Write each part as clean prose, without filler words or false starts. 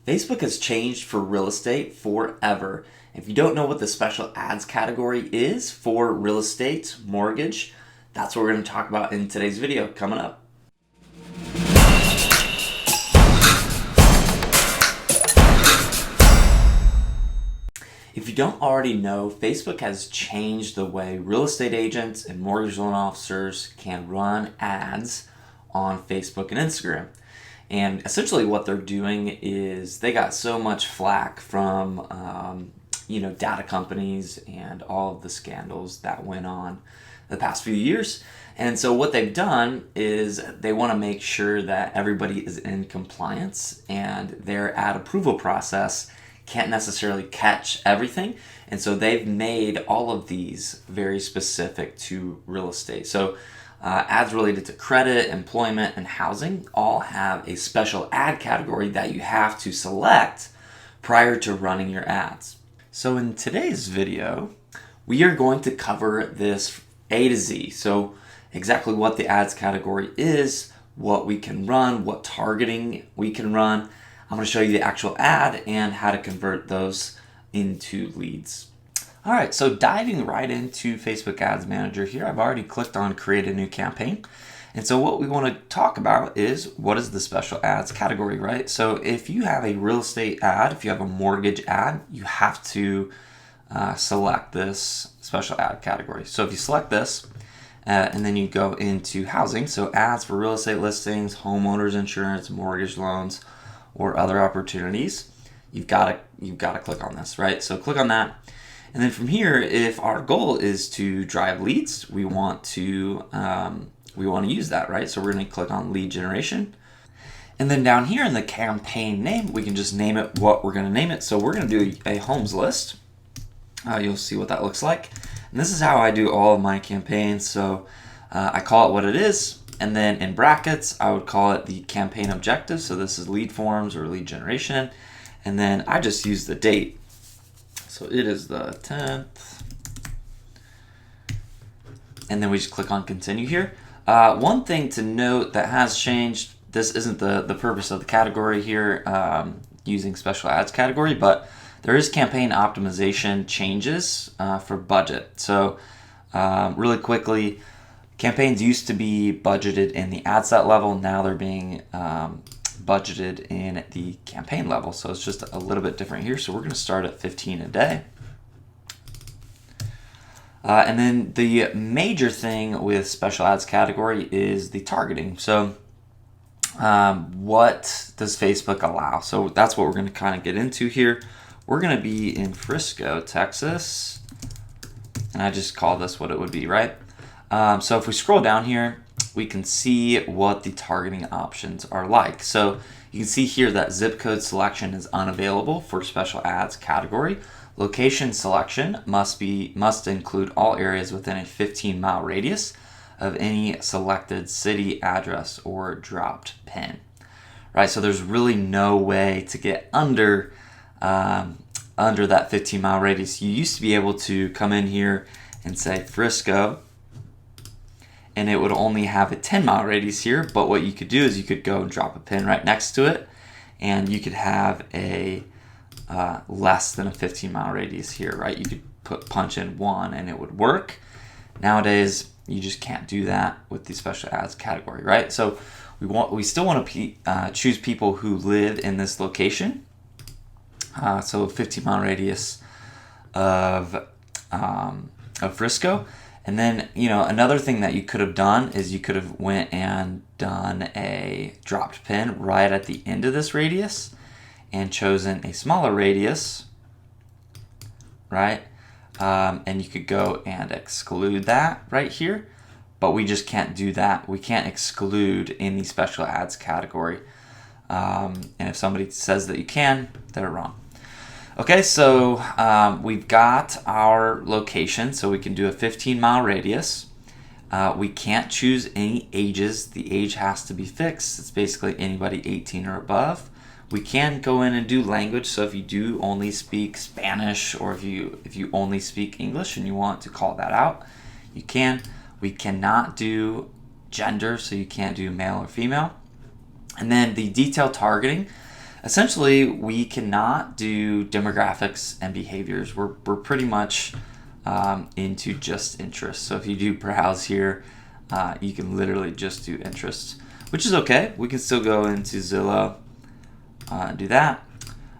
Facebook has changed for real estate forever. If you don't know what the special ads category is for real estate, mortgage, that's what we're going to talk about in today's video coming up. If you don't already know, Facebook has changed the way real estate agents and mortgage loan officers can run ads on Facebook and Instagram. And essentially what they're doing is they got so much flack from data companies and all of the scandals that went on the past few years. And so what they've done is they want to make sure that everybody is in compliance and their ad approval process can't necessarily catch everything. And so they've made all of these very specific to real estate. So ads related to credit, employment, and housing all have a special ad category that you have to select prior to running your ads. So in today's video, we are going to cover this A to Z. So exactly what the ads category is, what we can run, what targeting we can run. I'm going to show you the actual ad and how to convert those into leads. All right, so diving right into Facebook Ads Manager here, I've already clicked on create a new campaign. And so what we want to talk about is what is the special ads category, right? So if you have a real estate ad, if you have a mortgage ad, you have to select this special ad category. So if you select this, and then you go into housing, so ads for real estate listings, homeowners insurance, mortgage loans, or other opportunities, you've got to click on this, right? So click on that. And then from here, if our goal is to drive leads, we want to use that, right? So we're going to click on lead generation. And then down here in the campaign name, we can just name it what we're going to name it. So we're going to do a homes list. You'll see what that looks like. And this is how I do all of my campaigns. So I call it what it is. And then in brackets, I would call it the campaign objective. So this is lead forms or lead generation. And then I just use the date. So it is the 10th. And then we just click on continue here. One thing to note that has changed, this isn't the purpose of the category here, using special ads category, but there is campaign optimization changes for budget. So really quickly, campaigns used to be budgeted in the ad set level. Now they're being budgeted in the campaign level. So it's just a little bit different here. So we're going to start at 15 a day. And then the major thing with special ads category is the targeting. So what does Facebook allow? So that's what we're going to kind of get into here. We're going to be in Frisco, Texas. And I just call this what it would be, right? So if we scroll down here, we can see what the targeting options are like. So you can see here that zip code selection is unavailable for special ads category. Location selection must include all areas within a 15-mile radius of any selected city address or dropped pin. Right, so there's really no way to get under that 15-mile radius. You used to be able to come in here and say Frisco, and it would only have a 10-mile radius here, but what you could do is you could go and drop a pin right next to it, and you could have a less than a 15-mile radius here, right? You could punch in 1 and it would work. Nowadays, you just can't do that with the special ads category, right? So we still want to choose people who live in this location. So a 15-mile radius of Frisco. And then, another thing that you could have done is you could have went and done a dropped pin right at the end of this radius and chosen a smaller radius, right? And you could go and exclude that right here, but we just can't do that. We can't exclude in the special ads category. And if somebody says that you can, they're wrong. Okay, so we've got our location, so we can do a 15-mile radius. We can't choose any ages. The age has to be fixed. It's basically anybody 18 or above. We can go in and do language, so if you do only speak Spanish or if you only speak English and you want to call that out, you can. We cannot do gender, so you can't do male or female. And then the detailed targeting, Essentially, we cannot do demographics and behaviors. We're pretty much into just interests. So if you do browse here, you can literally just do interests, which is okay. We can still go into Zillow and do that.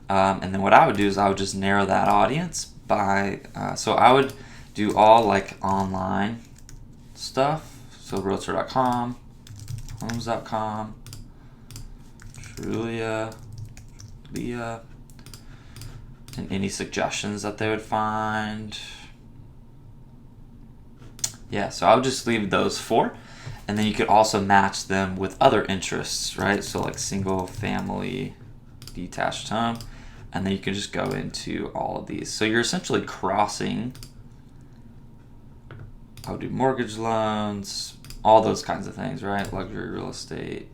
And then what I would do is I would just narrow that audience by, so I would do all like online stuff. So realtor.com, homes.com, Trulia, Leah, and any suggestions that they would find. Yeah, so I would just leave those 4. And then you could also match them with other interests, right? So like single family, detached home. And then you can just go into all of these. So you're essentially crossing, I would do mortgage loans, all those kinds of things, right? Luxury real estate.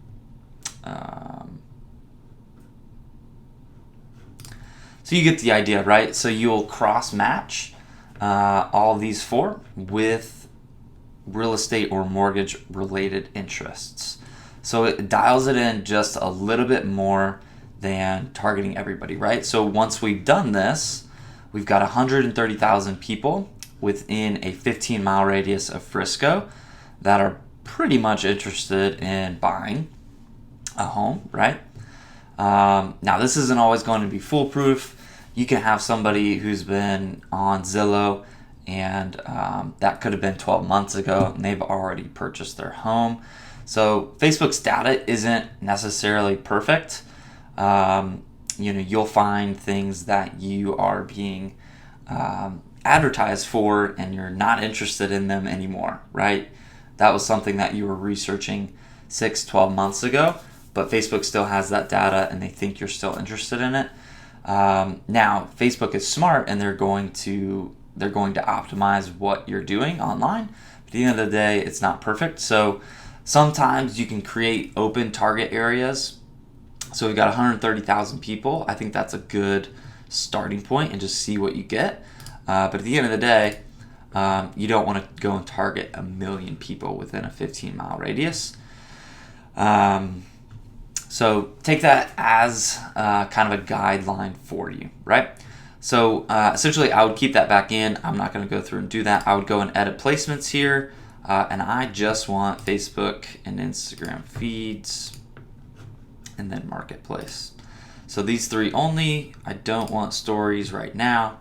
So you get the idea, right? So you'll cross match all of these 4 with real estate or mortgage related interests. So it dials it in just a little bit more than targeting everybody, right? So once we've done this, we've got 130,000 people within a 15-mile radius of Frisco that are pretty much interested in buying a home, right? Now, this isn't always going to be foolproof. You can have somebody who's been on Zillow and that could have been 12 months ago and they've already purchased their home. So Facebook's data isn't necessarily perfect. You'll find things that you are being advertised for and you're not interested in them anymore, right? That was something that you were researching 6-12 months ago, but Facebook still has that data and they think you're still interested in it. Now, Facebook is smart and they're going to optimize what you're doing online. But at the end of the day, it's not perfect. So sometimes you can create open target areas. So we've got 130,000 people. I think that's a good starting point and just see what you get. But at the end of the day, you don't want to go and target 1 million people within a 15-mile radius. So take that as kind of a guideline for you, right? So essentially, I would keep that back in. I'm not going to go through and do that. I would go and edit placements here, and I just want Facebook and Instagram feeds, and then marketplace. So these 3 only. I don't want stories right now,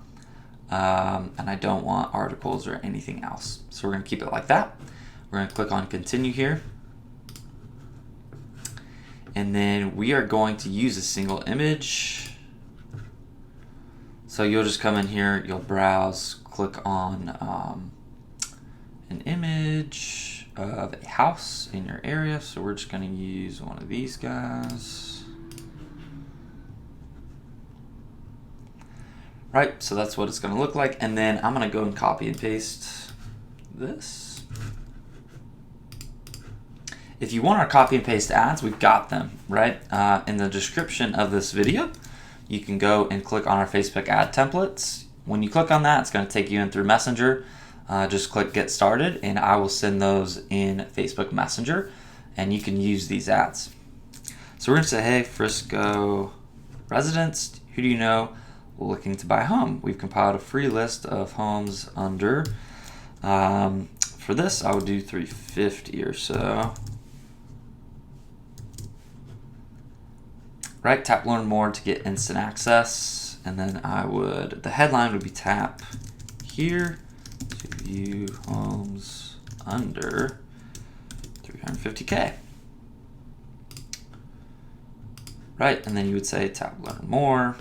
and I don't want articles or anything else. So we're going to keep it like that. We're going to click on continue here. And then we are going to use a single image. So you'll just come in here, you'll browse, click on an image of a house in your area. So we're just going to use one of these guys. Right, so that's what it's going to look like. And then I'm going to go and copy and paste this. If you want our copy and paste ads, we've got them, right? In the description of this video, you can go and click on our Facebook ad templates. When you click on that, it's going to take you in through Messenger. Just click get started and I will send those in Facebook Messenger and you can use these ads. So we're going to say, hey, Frisco residents, who do you know looking to buy a home? We've compiled a free list of homes under, for this, I would do 350 or so. Right, tap learn more to get instant access. And then the headline would be tap here to view homes under 350K. Right, and then you would say tap learn more.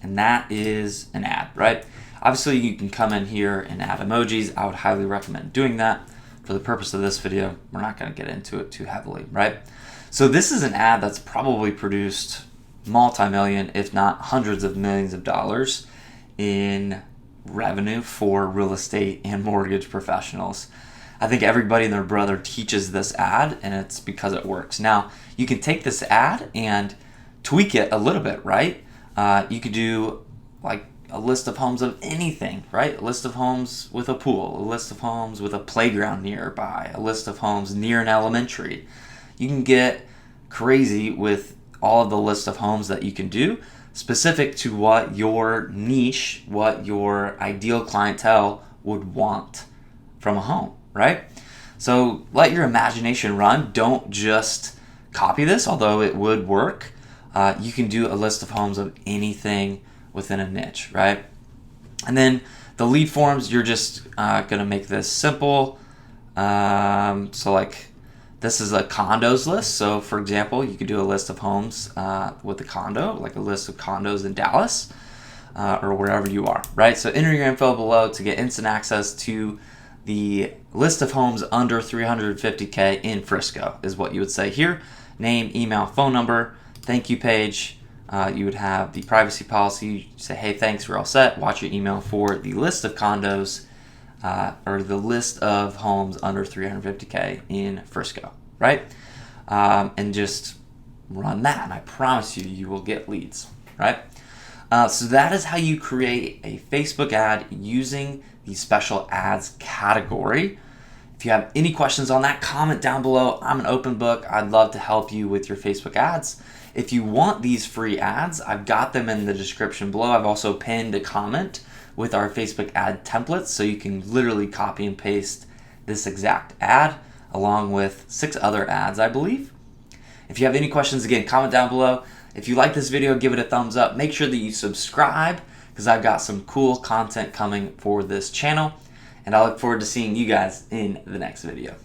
And that is an ad, right? Obviously you can come in here and add emojis. I would highly recommend doing that. For the purpose of this video, we're not going to get into it too heavily, right? So this is an ad that's probably produced multi-million, if not hundreds of millions of dollars in revenue for real estate and mortgage professionals. I think everybody and their brother teaches this ad, and it's because it works. Now, you can take this ad and tweak it a little bit, right? You could do like a list of homes of anything, right? A list of homes with a pool, a list of homes with a playground nearby, a list of homes near an elementary. You can get crazy with all of the list of homes that you can do, specific to what your niche, what your ideal clientele would want from a home, right? So let your imagination run. Don't just copy this, although it would work. You can do a list of homes of anything within a niche, right? And then the lead forms, you're just going to make this simple. So like this is a condos list. So for example, you could do a list of homes with a condo, like a list of condos in Dallas or wherever you are, right? So enter your info below to get instant access to the list of homes under 350K in Frisco is what you would say here. Name, email, phone number, thank you page. You would have the privacy policy. You say, hey, thanks, we're all set. Watch your email for the list of condos or the list of homes under 350K in Frisco, right? And just run that, and I promise you, you will get leads, right? So that is how you create a Facebook ad using the special ads category. If you have any questions on that, comment down below. I'm an open book. I'd love to help you with your Facebook ads. If you want these free ads, I've got them in the description below. I've also pinned a comment with our Facebook ad templates, so you can literally copy and paste this exact ad along with 6 other ads, I believe. If you have any questions, again, comment down below. If you like this video, give it a thumbs up. Make sure that you subscribe because I've got some cool content coming for this channel. And I look forward to seeing you guys in the next video.